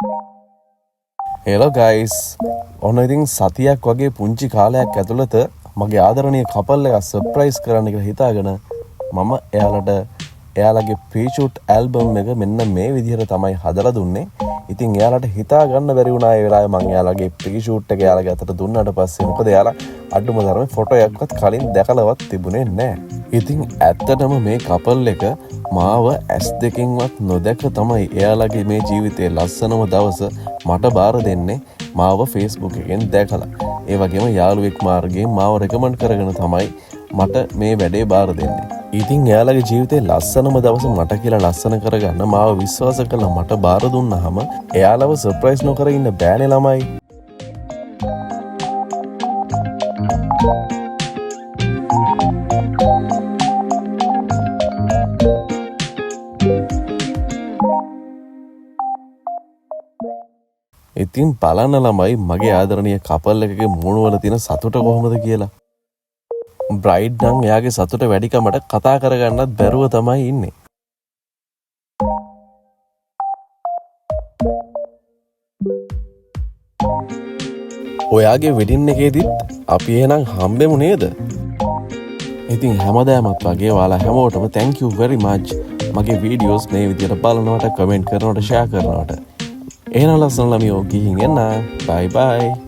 Hello guys. ඔන්න ඉතින් සතියක් වගේ පුංචි කාලයක් ඇතුළත මගේ ආදරණීය කපල් එක සර්ප්‍රයිස් කරන්න කියලා හිතාගෙන මම එයාලගේ ප්‍රී-ෂූට් ඇල්බම් එක මෙන්න මේ විදිහට තමයි හදලා දුන්නේ. ඉතින් එයාලට හිතා ගන්න බැරි වුණා ඒ වෙලාවේ මම එයාලගේ ප්‍රී-ෂූට් එක එයාලගේ අතට දුන්නාට පස්සේ මොකද එයාලා අඩුම තරමේ ෆොටෝ එකක්වත් කලින් දැකලවත් තිබුණේ නැහැ. ඉතින් ඇත්තටම මේ කපල් එක මාව S2කින්වත් නොදැක තමයි එයාලගේ මේ ජීවිතයේ ලස්සනම දවස මට බාර දෙන්නේ මාව Facebook එකෙන් දැකලා. ඒ වගේම යාළුවෙක් මාර්ගයෙන් මාව රෙකමන්ඩ් කරගෙන තමයි මට මේ වැඩේ බාර දෙන්නේ. ඉතින් එයාලගේ ජීවිතේ ලස්සනම දවස මට කියලා ලස්සන කරගන්න මාව විශ්වාස කළා මට බාර දුන්නාම එයාලව සර්ප්‍රයිස් නොකර ඉන්න බෑනේ ළමයි. ඉතින් බලන්න ළමයි මගේ ආදරණීය කපල් එකගේ මූණවල තියෙන සතුට කොහොමද කියලා. බ්‍රයිඩ් නම් එයාගේ සතුට වැඩිකමට කතා කරගන්නත් බැරුව තමයි ඉන්නේ. ඔයාගේ වෙඩින් එකේදීත් අපි එහෙනම් හම්බෙමු නේද? ඉතින් හැමදාමත් වගේ ඔයාලා හැමෝටම thank you very much. මගේ වීඩියෝස් මේ විදිහට බලනවට, කමෙන්ට් කරනවට, ෂෙයා කරනවට. එහෙනම් ලස්සන ළමයෝ ගිහින් එන්න. bye bye.